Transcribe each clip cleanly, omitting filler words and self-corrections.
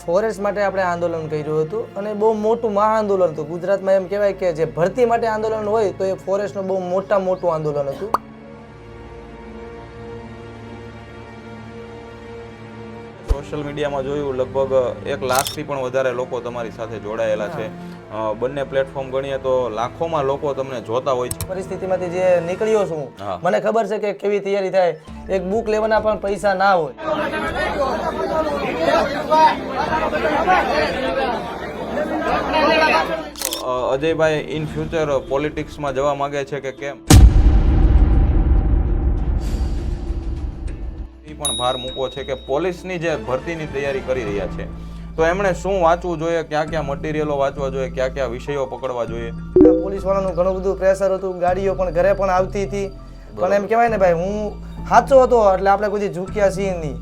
Forest માટે આપણે આંદોલન કર્યું હતું અને બહુ મોટું મહાઆંદોલન હતું. ગુજરાતમાં એમ કહેવાય કે જે ભરતી માટે આંદોલન હોય તો એ ફોરેસ્ટનું બહુ મોટું આંદોલન હતું. સોશિયલ મીડિયામાં જોયું લગભગ 1 લાખથી પણ વધારે લોકો તમારી સાથે જોડાયેલા છે. બંને પ્લેટફોર્મ ગણીએ તો લાખોમાં લોકો તમને જોતા હોય છે. પરિસ્થિતિમાંથી જે નીકળ્યો છું મને ખબર છે કે કેવી તૈયારી થાય. એક બુક લેવાના પણ પૈસા ના હોય. અજયભાઈ ઇન ફ્યુચર પોલિટિક્સમાં જવા માંગે છે કે કેમ? પણ ભાર મૂકવો છે કે પોલીસની જે ભરતીની તૈયારી કરી રહ્યા છે તો એમણે શું વાંચવું જોઈએ, ક્યાં ક્યાં મટીરિયલો વાંચવા જોઈએ, ક્યાં ક્યાં વિષયો પકડવા જોઈએ? પોલીસ વાળાનું ઘણું બધું પ્રેશર હતું, ગાડીઓ પણ ઘરે પણ આવતી હતી, પણ એમ કહેવાય ને ભાઈ હું સાચો હતો એટલે આપણે કોઈ ઝૂક્યા છીએ નહીં.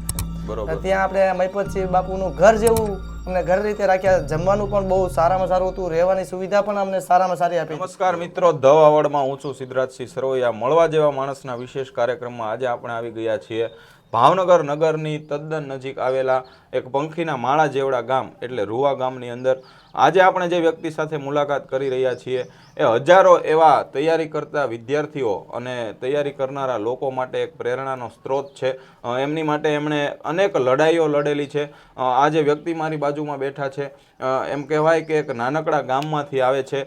બરોબર. ત્યાં આપણે મહિપતસિંહ બાપુનું ઘર જેવું અમને ઘર રીતે રાખ્યા. જમવાનું પણ બહુ સારામાં સારું હતું, રહેવાની સુવિધા પણ અમને સારામાં સારી આપી. નમસ્કાર મિત્રો, ધ વાવડમાં હું છું સિદ્ધરાજસિંહ સરવૈયા. મળવા જેવા માણસના વિશેષ કાર્યક્રમમાં આજે આપણે આવી ગયા છીએ ભાવનગર નગરની તદ્દન નજીક આવેલા એક પંખીના માળા જેવડા ગામ એટલે રૂવા ગામની અંદર. આજે આપણે જે વ્યક્તિ સાથે મુલાકાત કરી રહ્યા છીએ એ હજારો એવા તૈયારી કરતા વિદ્યાર્થીઓ અને તૈયારી કરનારા લોકો માટે એક પ્રેરણાનો સ્ત્રોત છે. એમની માટે એમણે અનેક લડાઈઓ લડેલી છે. આ જે વ્યક્તિ મારી બાજુમાં બેઠા છે એમ કહેવાય કે એક નાનકડા ગામમાંથી આવે છે,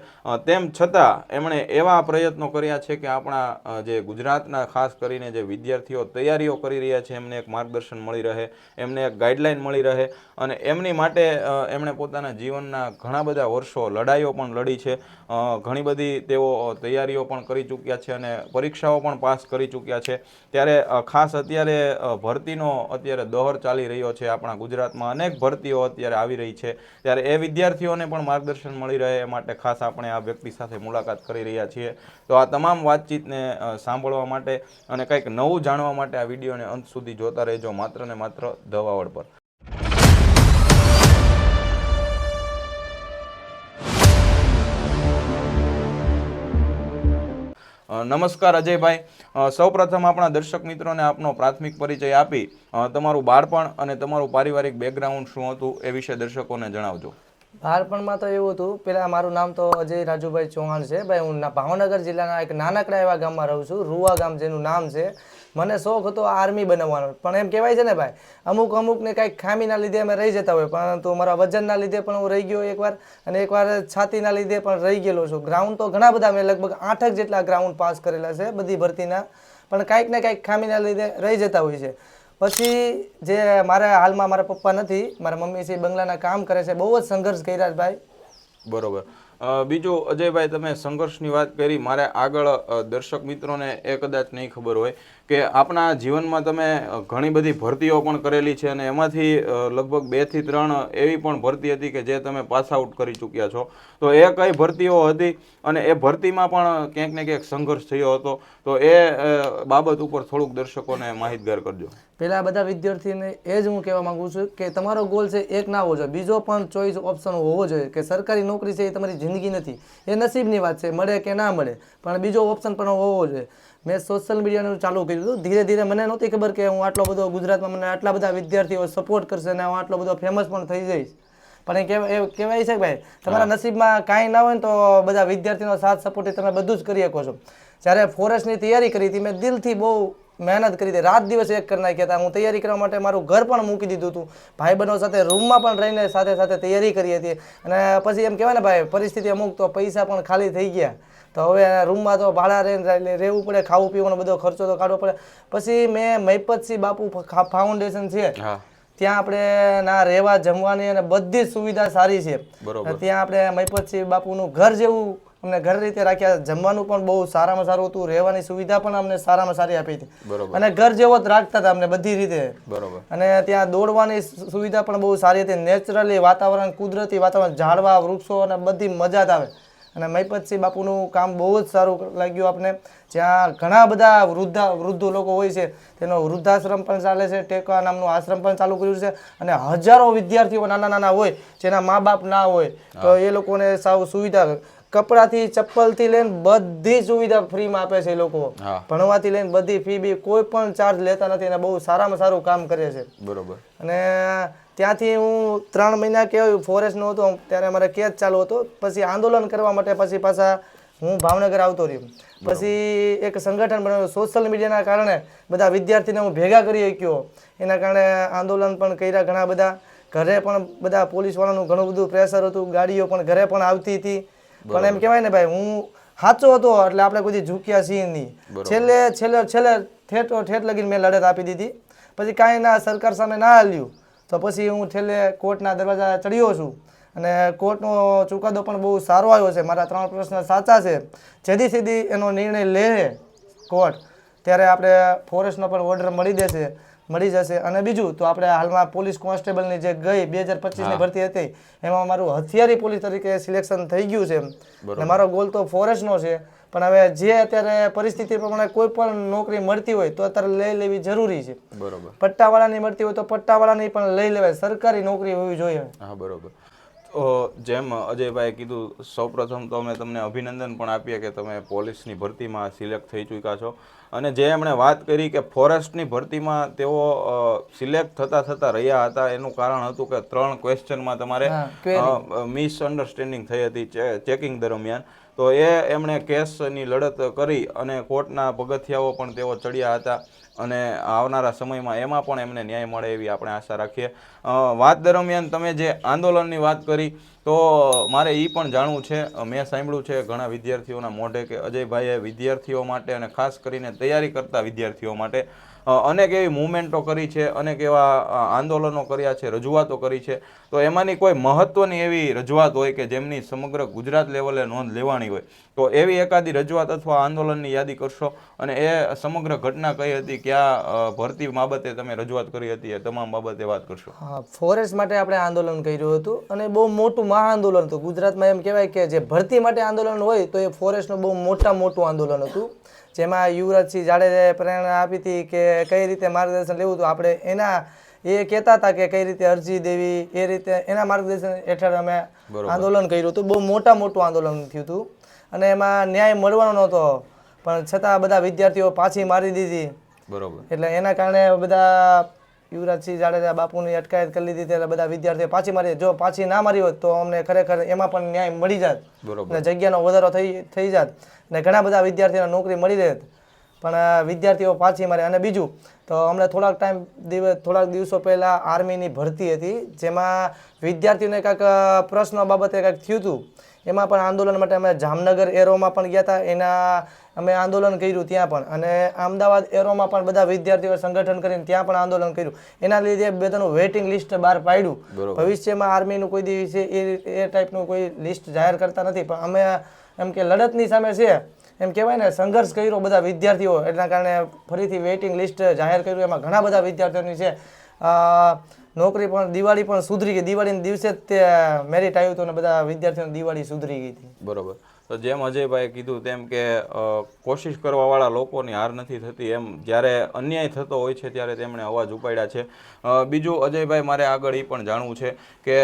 તેમ છતાં એમણે એવા પ્રયત્નો કર્યા છે કે આપણા જે ગુજરાતના ખાસ કરીને જે વિદ્યાર્થીઓ તૈયારીઓ કરી રહ્યા છે એમને એક માર્ગદર્શન મળી રહે, એમને એક ગાઈડલાઈન મળી રહે અને એમની માટે એમણે પોતાના જીવનના ઘણા બધા વર્ષો લડાઈઓ પણ લડી છે. ઘણી બધી તેઓ તૈયારીઓ પણ કરી ચૂક્યા છે અને પરીક્ષાઓ પણ પાસ કરી ચૂક્યા છે. ત્યારે ખાસ અત્યારે ભરતીનો અત્યારે દોર ચાલી રહ્યો છે. આપણા ગુજરાતમાં અનેક ભરતીઓ અત્યારે આવી રહી છે, ત્યારે એ વિદ્યાર્થીઓને પણ માર્ગદર્શન મળી રહે એ માટે ખાસ આપણે આ વ્યક્તિ સાથે મુલાકાત કરી રહ્યા છીએ. તો આ તમામ વાતચીતને સાંભળવા માટે અને કંઈક નવું જાણવા માટે આ વિડીયોને અંત સુધી જોતા રહેજો, માત્ર ને માત્ર ધ વાવડ પર. નમસ્કાર અજયભાઈ, સૌપ્રથમ આપણા દર્શક મિત્રોને આપનો પ્રાથમિક પરિચય આપી તમારું બાળપણ અને તમારું પારિવારિક બેકગ્રાઉન્ડ શું હતું એ વિશે દર્શકોને જણાવજો. બાળપણમાં તો એવું હતું, પેલા મારું નામ તો અજય રાજુભાઈ ચૌહાણ છે. ભાઈ હું ભાવનગર જિલ્લાના એક નાનકડા એવા ગામમાં રહું છું, રૂવા ગામ જેનું નામ છે. મને શોખ હતો આર્મી બનવાનો, પણ એમ કહેવાય છે ને ભાઈ અમુકને કાંઈક ખામીના લીધે અમે રહી જતા હોય, પરંતુ મારા વજનના લીધે પણ હું રહી ગયો એકવાર, અને એકવાર છાતીના લીધે પણ રહી ગયેલો છું. ગ્રાઉન્ડ તો ઘણા બધા મેં લગભગ 8 જેટલા ગ્રાઉન્ડ પાસ કરેલા છે બધી ભરતીના, પણ કાંઈક ને કાંઈક ખામીના લીધે રહી જતા હોય છે. પછી જે હાલમાં મારા પપ્પા નથી, મારા મમ્મી છે, બંગલાના કામ કરે છે. બહુ જ સંઘર્ષ કર્યા ભાઈ. બરોબર. બીજું અજયભાઈ, તમે સંઘર્ષની વાત કરી, મારે આગળ દર્શક મિત્રોને એ કદાચ નહીં ખબર હોય કે આપણા જીવનમાં તમે ઘણી બધી ભરતીઓ પણ કરેલી છે અને એમાંથી લગભગ 2 થી 3 એવી પણ ભરતી હતી કે જે તમે પાસ આઉટ કરી ચૂક્યા છો. તો એ કઈ ભરતીઓ હતી અને એ ભરતીમાં પણ ક્યાંક ને ક્યાંક સંઘર્ષ થયો હતો, તો એ બાબત ઉપર થોડુંક દર્શકોને માહિતગાર કરજો. પેલા બધા વિદ્યાર્થીને એ જ હું કહેવા માંગુ છું કે તમારો ગોલ છે એક ના હોવો જોઈએ, બીજો પણ ચોઈસ ઓપ્શન હોવો જોઈએ. કે સરકારી નોકરી છે એ તમારી જિંદગી નથી, એ નસીબની વાત છે, મળે કે ના મળે, પણ બીજો ઓપ્શન પણ હોવો જોઈએ. મેં સોશિયલ મીડિયાનું ચાલુ કર્યું હતું. ધીરે ધીરે મને નહોતી ખબર કે હું આટલો બધો ગુજરાતમાં મને આટલા બધા વિદ્યાર્થીઓ સપોર્ટ કરશે અને હું આટલો બધો ફેમસ પણ થઈ જઈશ. પણ એ કહેવાય છે કે ભાઈ તમારા નસીબમાં કાંઈ ના હોય ને તો બધા વિદ્યાર્થીનો સાથ સપોર્ટથી તમે બધું જ કરી શકો છો. જ્યારે ફોરેસ્ટની તૈયારી કરી હતી મેં દિલથી બહુ મહેનત કરી હતી, રાત દિવસ એક કરી નાખ્યા હતા. હું તૈયારી કરવા માટે મારું ઘર પણ મૂકી દીધું હતું, ભાઈબંધો સાથે રૂમમાં પણ રહીને સાથે સાથે તૈયારી કરી હતી. અને પછી એમ કહેવાય ને ભાઈ પરિસ્થિતિ અમુક તો પૈસા પણ ખાલી થઈ ગયા, તો હવે રૂમમાં તો ભાડા રહેવું પડે, ખાવું પીવાનો બધો ખર્ચો તો કાઢવો પડે. પછી મેં મહિપતસિંહ બાપુ ફાઉન્ડેશન છે, ત્યાં આપણે ના રહેવા જમવાની અને બધી સુવિધા સારી છે. ત્યાં આપણે મહિપતસિંહ બાપુનું ઘર જેવું અમને ઘર રીતે રાખ્યા. જમવાનું પણ બહુ સારામાં સારું હતું, રહેવાની સુવિધા પણ અમને સારામાં સારી આપી હતી અને ઘર જેવો જ રાખતા હતા અમને બધી રીતે. અને ત્યાં દોડવાની સુવિધા પણ બહુ સારી હતી. નેચરલી વાતાવરણ, કુદરતી વાતાવરણ, ઝાડવા, વૃક્ષો અને બધી મજા જ આવે. અને મહિપતસિંહ બાપુનું કામ બહુ જ સારું લાગ્યું આપણે. જ્યાં ઘણા બધા વૃદ્ધ લોકો હોય છે તેનો વૃદ્ધાશ્રમ પણ ચાલે છે, ટેકા નામનું આશ્રમ પણ ચાલુ કર્યું છે. અને હજારો વિદ્યાર્થીઓ નાના હોય જેના મા બાપ ના હોય, તો એ લોકોને સાવ સુવિધા, કપડાથી ચપ્પલથી લઈને બધી સુવિધા ફ્રીમાં આપે છે. એ લોકો ભણવાથી લઈને બધી ફી બી કોઈ પણ ચાર્જ લેતા નથી અને બહુ સારામાં સારું કામ કરે છે. બરોબર. અને ત્યાંથી હું 3 મહિના કે ફોરેસ્ટનો હતો ત્યારે અમારે કેસ ચાલુ હતો. પછી આંદોલન કરવા માટે પછી પાછા હું ભાવનગર આવતો રહ્યો. પછી એક સંગઠન બનાવ્યું. સોશિયલ મીડિયાના કારણે બધા વિદ્યાર્થીને હું ભેગા કરી શક્યો. એના કારણે આંદોલન પણ કર્યા ઘણા બધા. ઘરે પણ બધા પોલીસવાળાનું ઘણું બધું પ્રેશર હતું. ગાડીઓ પણ ઘરે પણ આવતી હતી. પણ એમ કહેવાય ને ભાઈ, હું સાચો હતો એટલે આપણે કોઈ ઝૂક્યા છીએ નહીં. છેલ્લે ઠેઠ લગીને મેં લડત આપી દીધી. પછી કાંઈ ના, સરકાર સામે ના હાલ્યું તો પછી હું છેલ્લે કોર્ટના દરવાજા ચડ્યો છું. અને કોર્ટનો ચુકાદો પણ બહુ સારો આવ્યો છે. મારા 3 પ્રશ્ન સાચા છે. જેથી સીધી એનો નિર્ણય લે કોર્ટ ત્યારે આપણે ફોરેસ્ટનો પણ ઓર્ડર મળી જશે. અને બીજું તો આપણે હાલમાં પોલીસ કોન્સ્ટેબલની જે ગઈ 2025ની ભરતી હતી એમાં મારું હથિયારી પોલીસ તરીકે સિલેક્શન થઈ ગયું છે. અને મારો ગોલ તો ફોરેસ્ટનો છે. પણ હવે જે અત્યારે પરિસ્થિતિ પ્રમાણે કોઈ પણ નોકરી મળતી હોય તો અત્યારે લઈ લેવી જરૂરી છે. બરોબર. પટ્ટાવાળાની મળતી હોય તો પટ્ટાવાળાની પણ લઈ લેવાય. સરકારી નોકરી હોવી જોઈએ. હા, બરોબર. તો જેમ અજયભાઈ કીધું, સૌપ્રથમ તો અમે તમને અભિનંદન પણ આપીએ કે તમે પોલીસની ભરતીમાં સિલેક્ટ થઈ ચૂક્યા છો. અને જે એમણે વાત કરી કે ફોરેસ્ટની ભરતીમાં તેઓ સિલેક્ટ થતા રહ્યા હતા, એનું કારણ હતું કે 3 ક્વેશ્ચનમાં તમારે મિસઅન્ડરસ્ટેન્ડિંગ થઈ હતી ચેકિંગ દરમિયાન. તો એમણે કેસની લડત કરી અને કોર્ટના પગથિયાઓ પણ તેઓ ચડ્યા હતા. અને આવનારા સમયમાં એમાં પણ એમને ન્યાય મળે એવી આપણે આશા રાખીએ. વાત દરમિયાન તમે જે આંદોલનની વાત કરી તો મારે એ પણ જાણવું છે, મેં સાંભળ્યું છે ઘણા વિદ્યાર્થીઓના મોઢે કે અજયભાઈએ વિદ્યાર્થીઓ માટે અને ખાસ કરીને તૈયારી કરતા વિદ્યાર્થીઓ માટે અનેક એવી મુવમેન્ટો કરી છે, અનેક એવા આંદોલનો કર્યા છે, રજૂઆતો કરી છે. તો એમાંની કોઈ મહત્વની એવી રજૂઆત હોય કે જેમની સમગ્ર ગુજરાત લેવલે નોંધ લેવાણી હોય, તો એવી એકાદી રજૂઆત અથવા આંદોલનની યાદી કરશો? અને એ સમગ્ર ઘટના કઈ હતી, ક્યાં ભરતી બાબતે તમે રજૂઆત કરી હતી, એ તમામ બાબતે વાત કરશો. હા, ફોરેસ્ટ માટે આપણે આંદોલન કર્યું હતું અને બહુ મોટું મહાઆંદોલન હતું. ગુજરાતમાં એમ કહેવાય કે જે ભરતી માટે આંદોલન હોય તો એ ફોરેસ્ટનું બહુ મોટું આંદોલન હતું. જેમાં યુવરાજસિંહ જાડેજાએ પ્રેરણા આપી હતી કે કઈ રીતે માર્ગદર્શન લેવું હતું. આપણે એ કહેતા હતા કે કઈ રીતે અરજી દેવી, એ રીતે એના માર્ગદર્શન હેઠળ અમે આંદોલન કર્યું હતું. બહુ મોટું આંદોલન થયું હતું અને એમાં ન્યાય મળવાનો નહોતો. પણ છતાં બધા વિદ્યાર્થીઓ પાછી મારી દીધી. બરોબર. એટલે એના કારણે બધા યુવરાજસિંહ જાડેજા બાપુની અટકાયત કરી લીધી. ત્યારે બધા વિદ્યાર્થીઓ પાછી મારી. જો પાછી ના મારી હોત તો અમને ખરેખર એમાં પણ ન્યાય મળી જાત અને જગ્યાનો વધારો થઈ જાત અને ઘણા બધા વિદ્યાર્થીઓને નોકરી મળી રહેત. પણ વિદ્યાર્થીઓ પાછી મારે. અને બીજું તો હમણાં થોડાક દિવસો પહેલાં આર્મીની ભરતી હતી, જેમાં વિદ્યાર્થીઓને કાંઈક પ્રશ્નો બાબતે કાંઈક થયું હતું. એમાં પણ આંદોલન માટે અમે જામનગર એરોમાં પણ ગયા હતા. અમે આંદોલન કર્યું ત્યાં પણ. અને અમદાવાદ એરોમાં પણ બધા વિદ્યાર્થીઓ સંગઠન કરીને ત્યાં પણ આંદોલન કર્યું. એના લીધે બધાનું વેઇટિંગ લિસ્ટ બહાર પાડ્યું. ભવિષ્યમાં આર્મીનું કોઈ દિવસે એ ટાઈપનું કોઈ લિસ્ટ જાહેર કરતા નથી. પણ અમે એમ કે લડતની સામે છે, એમ કહેવાય ને, સંઘર્ષ કર્યો બધા વિદ્યાર્થીઓ. એના કારણે ફરીથી વેઇટિંગ લિસ્ટ જાહેર કર્યું. એમાં ઘણા બધા વિદ્યાર્થીઓની છે નોકરી પણ. દિવાળી પણ સુધરી ગઈ. દિવાળીના દિવસે જ તે મેરિટ આવ્યું હતું અને બધા વિદ્યાર્થીઓની દિવાળી સુધરી ગઈ હતી. બરોબર. તો જેમ અજયભાઈએ કીધું તેમ કે કોશિશ કરવાવાળા લોકોની હાર નથી થતી, એમ જ્યારે અન્યાય થતો હોય છે ત્યારે તેમણે અવાજ ઉપાડ્યા છે. બીજું અજયભાઈ, મારે આગળ એ પણ જાણવું છે કે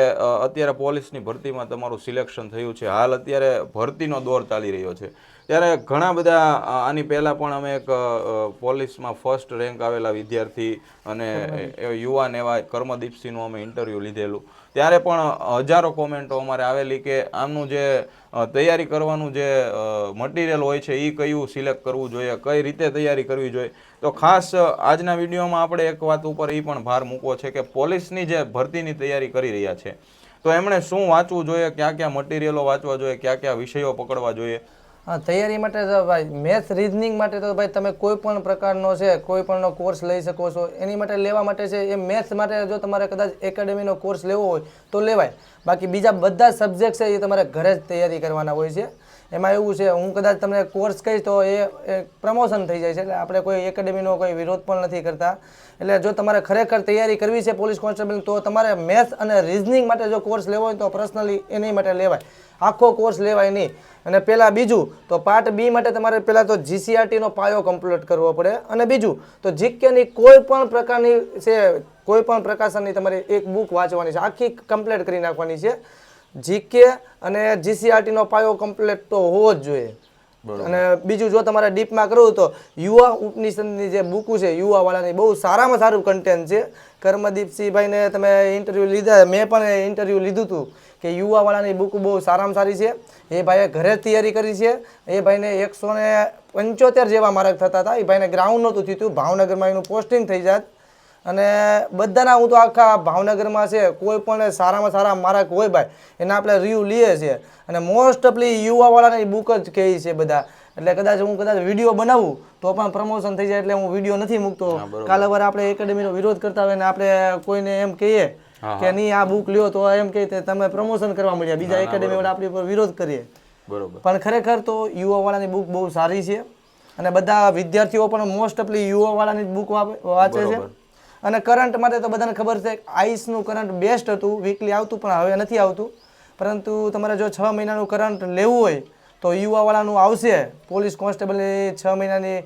અત્યારે પોલીસની ભરતીમાં તમારું સિલેક્શન થયું છે. હાલ અત્યારે ભરતીનો દોર ચાલી રહ્યો છે, ત્યારે ઘણા બધા આની પહેલાં પણ અમે એક પોલીસમાં ફર્સ્ટ રેન્ક આવેલા વિદ્યાર્થી અને યુવાન એવા કર્મદીપસિંહનું અમે ઇન્ટરવ્યૂ લીધેલું. ત્યારે પણ હજારો કોમેન્ટો અમારે આવેલી કે આમનું જે તૈયારી કરવાનું જે મટીરિયલ હોય છે એ કયું સિલેક્ટ કરવું જોઈએ, કઈ રીતે તૈયારી કરવી જોઈએ. તો ખાસ આજના વિડીયોમાં આપણે એક વાત ઉપર એ પણ ભાર મૂકવો છે કે પોલીસની જે ભરતીની તૈયારી કરી રહ્યા છે તો એમણે શું વાંચવું જોઈએ, ક્યાં ક્યાં મટીરિયલો વાંચવા જોઈએ, ક્યાં ક્યાં વિષયો પકડવા જોઈએ. હા, તૈયારી માટે તો ભાઈ મેથ્સ રિઝનિંગ માટે તો ભાઈ તમે કોઈ પણ પ્રકારનો છે કોઈ પણનો કોર્સ લઈ શકો છો. એની માટે લેવા માટે છે એ મેથ્સ માટે જો તમારે કદાચ એકેડેમીનો કોર્સ લેવો હોય તો લેવાય. બાકી બીજા બધા સબ્જેક્ટ છે એ તમારે ઘરે જ તૈયારી કરવાના હોય છે. એમાં એવું છે, હું કદાચ તમને કોર્સ કહીશ તો એ પ્રમોશન થઈ જાય છે. એટલે આપણે કોઈ એકેડેમીનો કોઈ વિરોધ પણ નથી કરતા. એટલે જો તમારે ખરેખર તૈયારી કરવી છે પોલીસ કોન્સ્ટેબલ તો તમારે મેથ્સ અને રિઝનિંગ માટે જો કોર્સ લેવો હોય તો પર્સનલી એની માટે લેવાય. આખો કોર્સ લેવાય નહીં. અને પહેલાં બીજું તો પાર્ટ બી માટે તમારે પહેલાં તો જીસીઆરટીનો પાયો કમ્પ્લીટ કરવો પડે. અને બીજું તો જીકેની કોઈ પણ પ્રકારની છે, કોઈ પણ પ્રકાશનની તમારે એક બુક વાંચવાની છે, આખી કમ્પ્લીટ કરી નાખવાની છે. જીકે અને જીસીઆરટીનો પાયો કમ્પ્લીટ તો હોવો જ જોઈએ. અને બીજું જો તમારે ડીપમાં કરવું તો યુવા ઉપનિષદની જે બુક છે યુવાવાળાની બહુ સારામાં સારું કન્ટેન્ટ છે. કર્મદીપસિંહભાઈને તમે ઇન્ટરવ્યૂ લીધા, મેં પણ ઇન્ટરવ્યૂ લીધું હતું કે યુવાવાળાની બુક બહુ સારામાં સારી છે. એ ભાઈએ ઘરે જ તૈયારી કરી છે. એ ભાઈને 175 જેવા માર્ક થતા હતા. એ ભાઈને ગ્રાઉન્ડ નહોતું થયું, ભાવનગરમાં એનું પોસ્ટિંગ થઈ જાત. અને બધાના હું તો આખા ભાવનગરમાં છે કોઈ પણ સારામાં સારા માર્ક હોય ભાઈ એના આપણે રિવ્યૂ લઈએ છીએ. અને મોસ્ટ ઓફલી યુવાવાળાની બુક જ કહે છે બધા. એટલે હું કદાચ વિડીયો બનાવું તો પણ પ્રમોશન થઈ જાય એટલે હું વિડીયો નથી મૂકતો. કાલ અવાર આપણે એકેડેમીનો વિરોધ કરતા હોય ને આપણે કોઈને એમ કહીએ કે નહીં આ બુક લ્યો તો એમ કહે તમે પ્રમોશન કરવા મળ્યા, બીજા એકેડેમી વાળા આપણી ઉપર વિરોધ કરીએ. બરોબર. પણ ખરેખર તો યુવાવાળાની બુક બહુ સારી છે અને બધા વિદ્યાર્થીઓ પણ મોસ્ટ ઓફલી યુવાવાળાની બુક વાંચે છે. અને કરંટ માટે તો બધાને ખબર છે આઈસનું કરંટ બેસ્ટ હતું, વીકલી આવતું પણ હવે નથી આવતું. પરંતુ તમારે જો 6 મહિનાનું કરંટ લેવું હોય તો યુવાવાળાનું આવશે. પોલીસ કોન્સ્ટેબલની 6 મહિનાની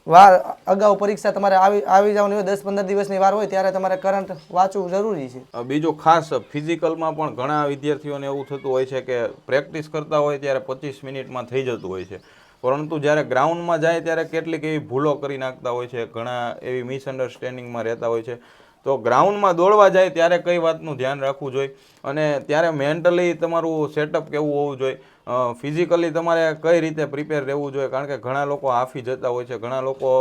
વાર અગાઉ પરીક્ષા તમારે આવી જવાની હોય, 10-15 દિવસની વાર હોય ત્યારે તમારે કરંટ વાંચવું જરૂરી છે. બીજું ખાસ ફિઝિકલમાં પણ ઘણા વિદ્યાર્થીઓને એવું થતું હોય છે કે પ્રેક્ટિસ કરતા હોય ત્યારે 25 મિનિટમાં થઈ જતું હોય છે, પરંતુ જ્યારે ગ્રાઉન્ડમાં જાય ત્યારે કેટલીક એવી ભૂલો કરી નાખતા હોય છે, ઘણા એવી મિસઅન્ડરસ્ટેન્ડિંગમાં રહેતા હોય છે. તો ગ્રાઉન્ડમાં દોડવા જાય ત્યારે કઈ વાતનું ધ્યાન રાખવું જોઈએ અને ત્યારે મેન્ટલી તમારું સેટઅપ કેવું હોવું જોઈએ, ફિઝિકલી તમારે કઈ રીતે પ્રિપેર રહેવું જોઈએ? કારણ કે ઘણા લોકો હાફી જતા હોય છે, ઘણા લોકો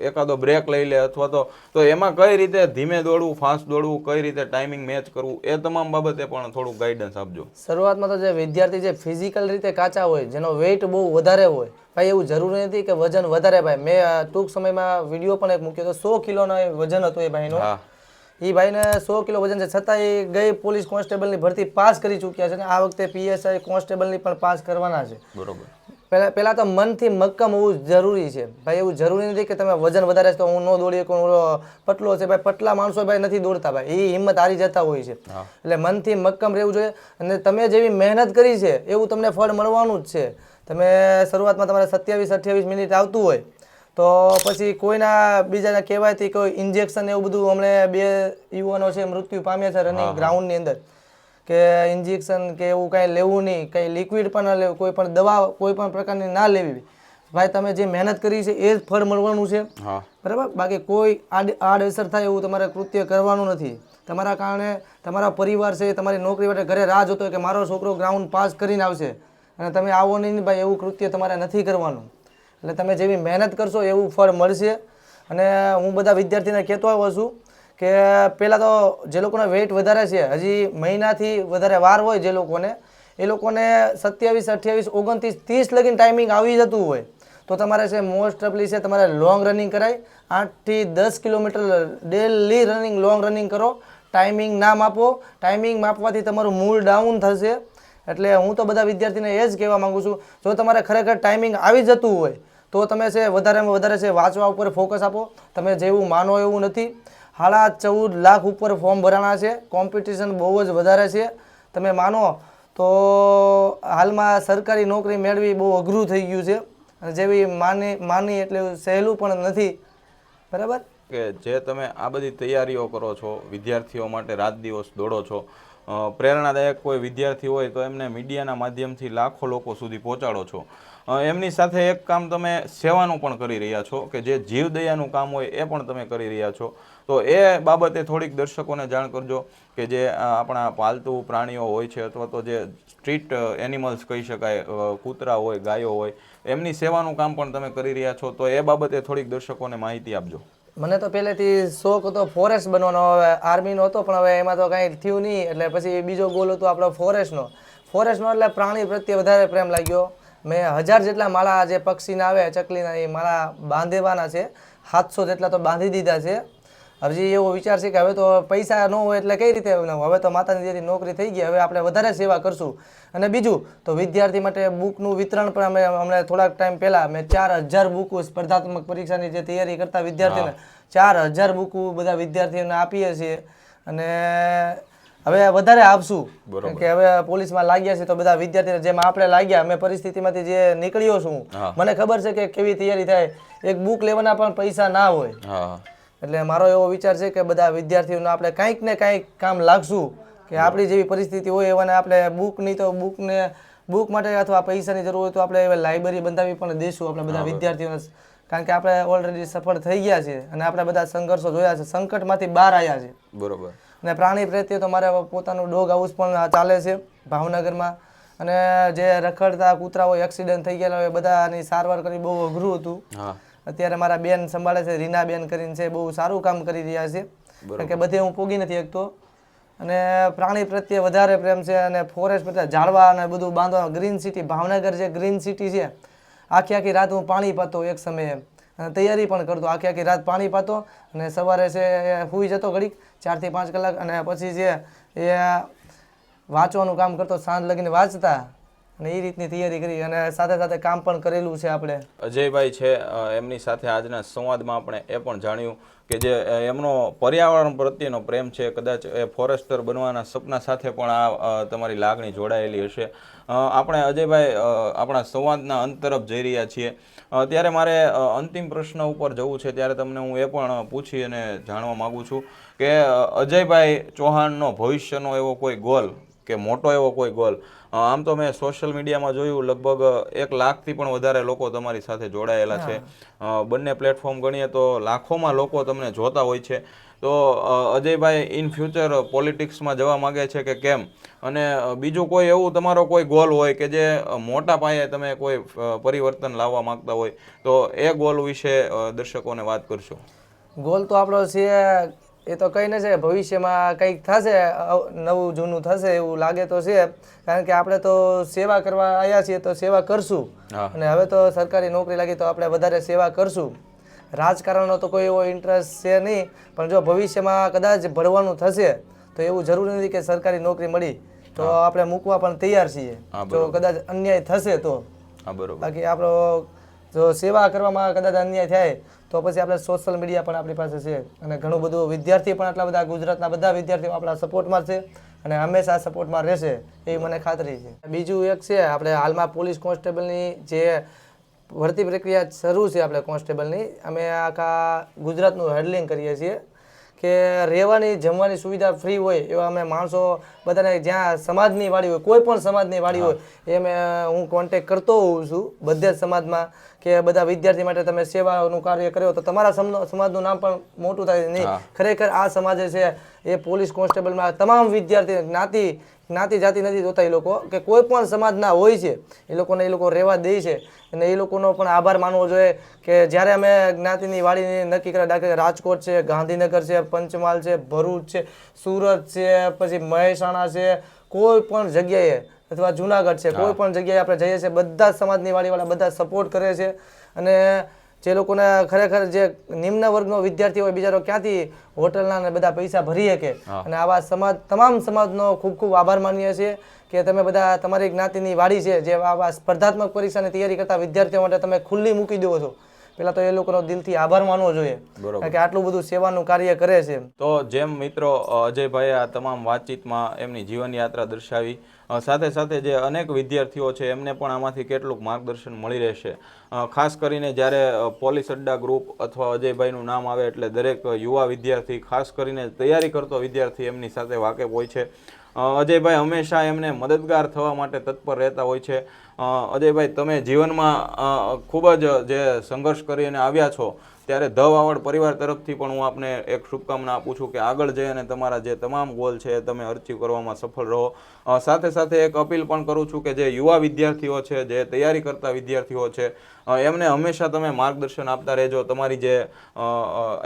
એકાદો બ્રેક લઈ લે અથવા તો એમાં કઈ રીતે ધીમે દોડવું, ફાસ્ટ દોડવું, કઈ રીતે ટાઈમિંગ મેચ કરવું, એ તમામ બાબતે પણ થોડુંક ગાઈડન્સ આપજો. શરૂઆતમાં તો જે વિદ્યાર્થી જે ફિઝિકલ રીતે કાચા હોય, જેનો વેઇટ બહુ વધારે હોય, ભાઈ એવું જરૂરી નથી કે વજન વધારે. ભાઈ મેં ટૂંક સમયમાં વિડીયો પણ એક મૂક્યો હતો, 100 કિલોનો વજન હતો એ ભાઈનો. એ ભાઈને 100 કિલો વજન છે, છતાં એ ગઈ પોલીસ કોન્સ્ટેબલની ભરતી પાસ કરી ચૂક્યા છે અને આ વખતે પીએસઆઈ કોન્સ્ટેબલની પણ પાસ કરવાના છે. બરોબર. પહેલાં તો મનથી મક્કમ હોવું જરૂરી છે ભાઈ. એવું જરૂરી નથી કે તમે વજન વધારે છે તો હું ન દોડી શકું, પતલો છે ભાઈ, પતલા માણસો ભાઈ નથી દોડતા ભાઈ, એ હિંમત હારી જતા હોય છે. એટલે મનથી મક્કમ રહેવું જોઈએ અને તમે જેવી મહેનત કરી છે એવું તમને ફળ મળવાનું જ છે. તમે શરૂઆતમાં તમારે 27-28 મિનિટ આવતું હોય તો પછી કોઈના બીજાને કહેવાયથી કોઈ ઇન્જેક્શન એવું બધું, હમણાં 2 યુવાનો છે મૃત્યુ પામ્યા છે રનિંગ ગ્રાઉન્ડની અંદર, કે ઇન્જેક્શન કે એવું કાંઈ લેવું નહીં, કંઈ લિક્વિડ પણ ન લેવું, કોઈ પણ દવા કોઈ પણ પ્રકારની ના લેવી. ભાઈ તમે જે મહેનત કરી છે એ જ ફળ મળવાનું છે, બરાબર. બાકી કોઈ આડઅસર થાય એવું તમારે કૃત્ય કરવાનું નથી. તમારા કારણે તમારા પરિવાર છે, તમારી નોકરી માટે ઘરે રાહ જોતો હોય કે મારો છોકરો ગ્રાઉન્ડ પાસ કરીને આવશે અને તમે આવો નહીં ભાઈ, એવું કૃત્ય તમારે નથી કરવાનું. એટલે તમે જેવી મહેનત કરશો એવું ફળ મળશે. અને હું બધા વિદ્યાર્થીને કહેતો આવ્યો છું કે પહેલાં તો જે લોકોને વેઇટ વધારે છે, હજી મહિનાથી વધારે વાર હોય જે લોકોને, એ લોકોને 27, 28, 29, 30 લગીને ટાઈમિંગ આવી જતું હોય તો તમારે છે મોસ્ટ ઓફલી છે તમારે લોંગ રનિંગ કરાય. 8 થી 10 kilometre daily running, long running કરો. ટાઈમિંગ ના માપો. ટાઈમિંગ માપવાથી તમારું મૂડ ડાઉન થશે. એટલે હું તો બધા વિદ્યાર્થીને એ જ કહેવા માગું છું, જો તમારે ખરેખર ટાઈમિંગ આવી જતું હોય તો તમે છે વધારેમાં વધારે છે વાંચવા ઉપર ફોકસ આપો. તમે જેવું માનો એવું નથી. 14.5 લાખ ઉપર ફોર્મ ભરાણા છે, કોમ્પિટિશન બહુ જ વધારે છે. તમે માનો તો હાલમાં સરકારી નોકરી મેળવી બહુ અઘરું થઈ ગયું છે અને જેવી માની એટલે સહેલું પણ નથી, બરાબર. કે જે તમે આ બધી તૈયારીઓ કરો છો, વિદ્યાર્થીઓ માટે રાત દિવસ દોડો છો, પ્રેરણાદાયક કોઈ વિદ્યાર્થી હોય તો એમને મીડિયાના માધ્યમથી લાખો લોકો સુધી પહોંચાડો છો. એમની સાથે એક કામ તમે સેવાનું પણ કરી રહ્યા છો કે જે જીવદયાનું કામ હોય એ પણ તમે કરી રહ્યા છો. તો એ બાબતે થોડીક દર્શકોને જાણ કરજો કે જે આપણા પાલતુ પ્રાણીઓ હોય છે અથવા તો જે સ્ટ્રીટ એનિમલ્સ કહી શકાય, કૂતરા હોય, ગાયો હોય, એમની સેવાનું કામ પણ તમે કરી રહ્યા છો. તો એ બાબતે થોડીક દર્શકોને માહિતી આપજો. મને તો પહેલેથી શોખ હતો ફોરેસ્ટ બનવાનો, હવે આર્મીનો હતો પણ હવે એમાં તો કાંઈ થયું નહીં. એટલે પછી બીજો ગોલ હતો આપણો ફોરેસ્ટનો એટલે પ્રાણી પ્રત્યે વધારે પ્રેમ લાગ્યો. મેં 1000 જેટલા માળા જે પક્ષીના આવે ચકલીના એ માળા બાંધવાના છે, 700 જેટલા તો બાંધી દીધા છે. હજી એવો વિચાર છે કે હવે તો પૈસા ન હોય એટલે કઈ રીતે, હવે તો માતાની જેવી નોકરી થઈ ગઈ, હવે આપણે વધારે સેવા કરશું. અને બીજું તો વિદ્યાર્થી માટે બુકનું વિતરણ પણ અમે હમણાં થોડાક ટાઈમ પહેલાં મેં 4000 બુકો સ્પર્ધાત્મક પરીક્ષાની જે તૈયારી કરતા વિદ્યાર્થીઓને 4000 બુકો બધા વિદ્યાર્થીઓને આપીએ છીએ. અને હવે વધારે આપશું કે હવે પોલીસમાં લાગ્યા છે તો બધા વિદ્યાર્થીઓ જેમ આપણે લાગ્યા, અમે પરિસ્થિતિમાંથી જે નીકળ્યો છું, મને ખબર છે કે કેવી તૈયારી થાય. એક બુક લેવાના પણ પૈસા ના હોય. એટલે મારો એવો વિચાર છે કે બધા વિદ્યાર્થીઓને આપણે કાંઈક ને કાંઈક કામ લાગશું કે આપણી જેવી પરિસ્થિતિ હોય એવાને આપણે બુકની તો બુક માટે અથવા પૈસાની જરૂર હોય તો આપણે લાઇબ્રેરી બંધાવી પણ દઈશું આપણે બધા વિદ્યાર્થીઓને કારણ કે આપણે ઓલરેડી સફળ થઈ ગયા છે અને આપણે બધા સંઘર્ષો જોયા છે, સંકટમાંથી બહાર આવ્યા છે. બરોબર. અને પ્રાણી પ્રત્યે તો મારે પોતાનું ડોગ હાઉસ પણ ચાલે છે ભાવનગરમાં. અને જે રખડતા કૂતરાઓ એક્સિડન્ટ થઈ ગયેલા હોય બધાની સારવાર કરી બહુ અઘરું હતું. હા. અત્યારે મારા બેન સંભાળે છે, રીના બેન કરીને છે, બહુ સારું કામ કરી રહ્યા છે. કારણ કે બધે હું પોગી નથી શકતો. અને પ્રાણી પ્રત્યે વધારે પ્રેમ છે અને ફોરેસ્ટ પ્રત્યે ઝાડવા અને બધું બાંધવા. ગ્રીન સિટી ભાવનગર જે ગ્રીન સિટી છે, આખી રાત હું પાણી પાતો એક સમયે અને તૈયારી પણ કરતો. આખી રાત પાણી પાતો અને સવારે છે સૂઈ જતો ઘડીક 4 થી 5 કલાક અને પછી છે એ વાંચવાનું કામ કરતો, સાંજ લગીને વાંચતા અને એ રીતની તૈયારી કરી અને સાથે સાથે કામ પણ કરેલું છે આપણે. અજયભાઈ છે એમની સાથે આજના સંવાદમાં આપણે એ પણ જાણ્યું કે જે એમનો પર્યાવરણ પ્રત્યેનો પ્રેમ છે, કદાચ એ ફોરેસ્ટર બનવાના સપના સાથે પણ આ તમારી લાગણી જોડાયેલી હશે. આપણે અજયભાઈ આપણા સંવાદના અંત તરફ જઈ રહ્યા છીએ ત્યારે મારે અંતિમ પ્રશ્ન ઉપર જવું છે. ત્યારે તમને હું એ પણ પૂછી અને જાણવા માગું છું કે અજયભાઈ ચૌહાણનો ભવિષ્યનો એવો કોઈ ગોલ કે મોટો એવો કોઈ ગોલ? આમ તો મેં સોશિયલ મીડિયામાં જોયું લગભગ 1 લાખથી પણ વધારે લોકો તમારી સાથે જોડાયેલા છે. બંને પ્લેટફોર્મ ગણીએ તો લાખોમાં લોકો તમને જોતા હોય છે. તો અજયભાઈ ઇન ફ્યુચર પોલિટિક્સમાં જવા માગે છે કે કેમ? અને બીજું કોઈ એવું તમારો કોઈ ગોલ હોય કે જે મોટા પાયે તમે કોઈ પરિવર્તન લાવવા માંગતા હોય તો એ ગોલ વિશે દર્શકોને વાત કરશો. ગોલ તો આપણો છે એ તો કઈ ન છે, ભવિષ્યમાં કંઈક થશે, નવું જૂનું થશે એવું લાગે તો છે. કારણ કે આપણે તો સેવા કરવા આવ્યા છીએ તો સેવા કરશું. અને હવે તો સરકારી નોકરી લાગી તો આપણે વધારે સેવા કરશું. રાજકારણનો તો કોઈ એવો ઇન્ટરેસ્ટ છે નહીં, પણ જો ભવિષ્યમાં કદાચ ભણવાનું થશે તો એવું જરૂરી નથી કે સરકારી નોકરી મળી તો આપણે મૂકવા પણ તૈયાર છીએ. જો કદાચ અન્યાય થશે તો. બાકી આપણો જો સેવા કરવામાં કદાચ અન્યાય થાય તો પછી આપણે સોશિયલ મીડિયા પણ આપણી પાસે છે અને ઘણું બધું વિદ્યાર્થી પણ આટલા બધા ગુજરાતના બધા વિદ્યાર્થીઓ આપણા સપોર્ટમાં છે અને હંમેશા સપોર્ટમાં રહેશે એવી મને ખાતરી છે. બીજું એક છે, આપણે હાલમાં પોલીસ કોન્સ્ટેબલની જે ભરતી પ્રક્રિયા શરૂ છે આપણે કોન્સ્ટેબલની, અમે આખા ગુજરાતનું હેન્ડલિંગ કરીએ છીએ કે રહેવાની જમવાની સુવિધા ફ્રી હોય એવા અમે માણસો બધાને જ્યાં સમાજની વાડી હોય, કોઈ પણ સમાજની વાડી હોય એ હું કોન્ટેક કરતો હોઉં છું બધે જ સમાજમાં કે બધા વિદ્યાર્થી માટે તમે સેવાનું કાર્ય કર્યો તો તમારા સમાજનું નામ પણ મોટું થાય. નહીં, ખરેખર આ સમાજે છે એ પોલીસ કોન્સ્ટેબલમાં તમામ વિદ્યાર્થી જ્ઞાતિ જાતિ નથી જોતા. એ લોકો કે કોઈ પણ સમાજના હોય છે એ લોકો રહેવા દે છે અને એ લોકોનો પણ આભાર માનવો જોઈએ કે જ્યારે અમે જ્ઞાતિની વાડીની નક્કી કર્યા, દાખલા રાજકોટ છે, ગાંધીનગર છે, પંચમહાલ છે, ભરૂચ છે, સુરત છે, પછી મહેસાણા છે, કોઈ પણ જગ્યાએ અથવા જુનાગઢ છે, કોઈ પણ જગ્યાએ આપણે જઈએ છીએ બધા સમાજની વાડીવાળા બધા સપોર્ટ કરે છે. અને જે લોકોને ખરેખર જે નિમ્ન વર્ગનો વિદ્યાર્થી હોય બિચારો ક્યાંથી હોટલના ને બધા પૈસા ભરી શકે, અને આવા સમાજ તમામ સમાજનો ખૂબ ખૂબ આભાર માનીએ છીએ કે તમે બધા તમારી જ્ઞાતિની વાડી છે જે આવા સ્પર્ધાત્મક પરીક્ષાની તૈયારી કરતા વિદ્યાર્થીઓ માટે તમે ખુલ્લી મૂકી દો છો. પેલા તો એ લોકોનો દિલથી આભાર માનવો જોઈએ કે આટલું બધું સેવાનું કાર્ય કરે છે. તો જેમ મિત્રો અજયભાઈએ આ તમામ વાતચીતમાં એમની જીવન યાત્રા દર્શાવી, સાથે સાથે જે અનેક વિદ્યાર્થીઓ છે એમને પણ આમાંથી કેટલુંક માર્ગદર્શન મળી રહેશે. ખાસ કરીને જ્યારે પોલીસ અડ્ડા ગ્રુપ અથવા અજયભાઈનું નામ આવે એટલે દરેક યુવા વિદ્યાર્થી, ખાસ કરીને તૈયારી કરતો વિદ્યાર્થી એમની સાથે વાકેફ હોય છે. અજયભાઈ હંમેશા એમને મદદગાર થવા માટે તત્પર રહેતા હોય છે. અજયભાઈ, તમે જીવનમાં ખૂબ જ જે સંઘર્ષ કરીને આવ્યા છો ત્યારે ધ વાવડ પરિવાર તરફથી પણ હું આપને એક શુભકામના આપું છું કે આગળ જઈ અને તમારા જે તમામ ગોલ છે તમે અચીવ કરવામાં સફળ રહો. સાથે સાથે એક અપીલ પણ કરું છું કે જે યુવા વિદ્યાર્થીઓ છે, જે તૈયારી કરતા વિદ્યાર્થીઓ છે, એમને હંમેશા તમે માર્ગદર્શન આપતા રહેજો. તમારી જે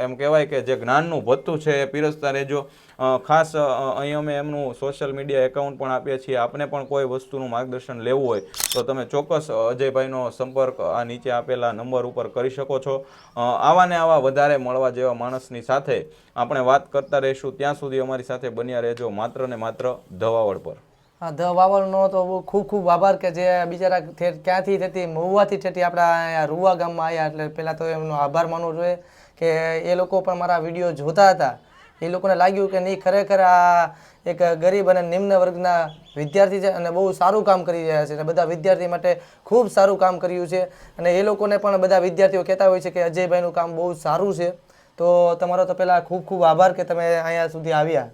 એમ કહેવાય કે જે જ્ઞાનનું ભથ્થું છે એ પીરસતા રહેજો. ખાસ અહીં અમે એમનું સોશિયલ મીડિયા એકાઉન્ટ પણ આપીએ છીએ. આપને પણ કોઈ વસ્તુનું માર્ગદર્શન લેવું હોય તો તમે ચોક્કસ અજયભાઈનો સંપર્ક આ નીચે આપેલા નંબર ઉપર કરી શકો છો. આવા ને આવા વધારે મળવા જેવા માણસની સાથે આપણે વાત કરતા રહીશું. ત્યાં સુધી અમારી સાથે બન્યા રહેજો, માત્ર ને માત્ર ધ વાવડ પર. હા, ધ વાવડનો તો ખૂબ ખૂબ આભાર કે જે બિચારા ક્યાંથી થતી મહુવાથી થતી આપણા અહીંયા રૂવા ગામમાં આવ્યા, એટલે પહેલાં તો એમનો આભાર માનવો જોઈએ કે એ લોકો પણ મારા વિડીયો જોતા હતા. એ લોકોને લાગ્યું કે નહીં, ખરેખર આ એક ગરીબ અને નિમ્ન વર્ગના વિદ્યાર્થી છે અને બહુ સારું કામ કરી રહ્યા છે અને બધા વિદ્યાર્થી માટે ખૂબ સારું કામ કર્યું છે. અને એ લોકોને પણ બધા વિદ્યાર્થીઓ કહેતા હોય છે કે અજયભાઈનું કામ બહુ સારું છે. તો તમારો તો પહેલાં ખૂબ ખૂબ આભાર કે તમે અહીંયા સુધી આવ્યા.